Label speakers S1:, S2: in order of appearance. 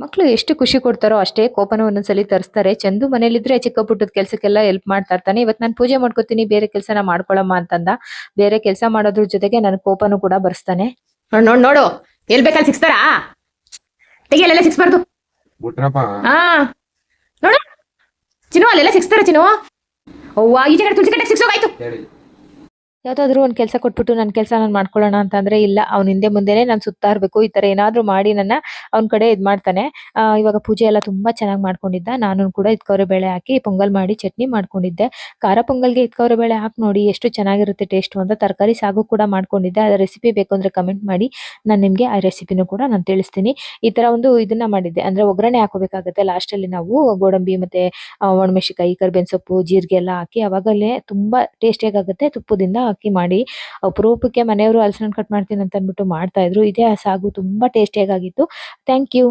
S1: ಮಕ್ಳು ಎಷ್ಟು ಖುಷಿ ಕೊಡ್ತಾರೋ ಅಷ್ಟೇ ಕೋಪನ ಒಂದೊಂದ್ಸಲಿ ತರಿಸ್ತಾರೆ. ಚಂದು ಮನೇಲಿದ್ರೆ ಚಿಕ್ಕ ಪುಟ್ಟದ ಕೆಲ್ಸಕ್ಕೆಲ್ಲ ಹೆಲ್ಪ್ ಮಾಡ್ತಾ ಇರ್ತಾನೆ. ಇವತ್ತು ನಾನು ಪೂಜೆ ಮಾಡ್ಕೋತೀನಿ ಬೇರೆ ಕೆಲ್ಸನ ಮಾಡ್ಕೊಳಮ್ಮ ಅಂತಂದ. ಬೇರೆ ಕೆಲಸ ಮಾಡೋದ್ರ ಜೊತೆಗೆ ನನ್ ಕೋಪನೂ ಕೂಡ ಬರ್ಸ್ತಾನೆ.
S2: ನೋಡು ನೋಡು ನೋಡು ಎಲ್ ಬೇಕಲ್ಲಿ ಸಿಕ್ಸ್ತಾರಾ ತೆಗಿಯಲ್ಲೆಲ್ಲ ಸಿಕ್ಸ್ಬಾರ್ದು.
S3: ಬಿಟ್ರಪ್ಪ
S2: ಹಾ ನೋಡು ಚಿನ್ನು ಅಲ್ಲೆಲ್ಲ ಸಿಕ್ಸ್ತಾರ ಚಿನ್ನು. ಅವ್ವ ಈಚೆ ಕಡೆ ತುಳಸಿ ಕಟ್ಟೆ ಸಿಕ್ಸೋಗಾಯ್ತು.
S3: ಹೇಳಿ
S1: ಯಾವ್ದಾದ್ರು ಒಂದ್ ಕೆಲಸ ಕೊಟ್ಬಿಟ್ಟು ನನ್ನ ಕೆಲಸ ನಾನು ಮಾಡ್ಕೊಳ್ಳೋಣ ಅಂತಂದ್ರೆ ಇಲ್ಲ, ಅವ್ನ ಹಿಂದೆ ಮುಂದೆನೆ ನಾನು ಸುತ್ತಾ ಇರ್ಬೇಕು. ಈ ತರ ಏನಾದ್ರು ಮಾಡಿ ನನ್ನ ಅವ್ನ ಕಡೆ ಇದ್ ಮಾಡ್ತಾನೆ. ಇವಾಗ ಪೂಜೆ ಎಲ್ಲ ತುಂಬಾ ಚೆನ್ನಾಗಿ ಮಾಡ್ಕೊಂಡಿದ್ದ. ನಾನು ಕೂಡ ಇದ್ಕವ್ರೆ ಬೇಳೆ ಹಾಕಿ ಪೊಂಗಲ್ ಮಾಡಿ ಚಟ್ನಿ ಮಾಡ್ಕೊಂಡಿದ್ದೆ. ಖಾರ ಪೊಂಗಲ್ಗೆ ಇದ್ಕವ್ರೆ ಬೇಳೆ ಹಾಕಿ ನೋಡಿ ಎಷ್ಟು ಚೆನ್ನಾಗಿರುತ್ತೆ ಟೇಸ್ಟ್ ಅಂತ. ತರಕಾರಿ ಸಾಗು ಕೂಡ ಮಾಡ್ಕೊಂಡಿದ್ದೆ. ಅದ್ರ ರೆಸಿಪಿ ಬೇಕು ಅಂದ್ರೆ ಕಮೆಂಟ್ ಮಾಡಿ, ನಾನು ನಿಮ್ಗೆ ಆ ರೆಸಿಪಿನೂ ಕೂಡ ನಾನು ತಿಳಿಸ್ತೀನಿ. ಈ ತರ ಒಂದು ಇದನ್ನ ಮಾಡಿದ್ದೆ ಅಂದ್ರೆ ಒಗ್ಗರಣೆ ಹಾಕೋಬೇಕಾಗುತ್ತೆ ಲಾಸ್ಟ್ ಅಲ್ಲಿ ನಾವು ಗೋಡಂಬಿ ಮತ್ತೆ ಒಣಮೆಣಸಿನಕಾಯಿ ಕರ್ಬೇವಿನ ಸೊಪ್ಪು ಜೀರಿಗೆ ಎಲ್ಲ ಹಾಕಿ ಅವಾಗಲೇ ತುಂಬಾ ಟೇಸ್ಟಿಯಾಗಿ ಆಗುತ್ತೆ. ತುಪ್ಪದಿಂದ ಹಾಕಿ ಮಾಡಿ ಅಪರೂಪಕ್ಕೆ ಮನೆಯವರು ಹಲಸಿನ ಹಣ್ಣು ಕಟ್ ಮಾಡ್ತೀನಿ ಅಂತ ಅಂದ್ಬಿಟ್ಟು ಮಾಡ್ತಾ ಇದ್ರು. ಇದೇ ಆ ಸಾಗು ತುಂಬಾ ಟೇಸ್ಟಿಯಾಗಿ ಆಗಿತ್ತು. Thank you.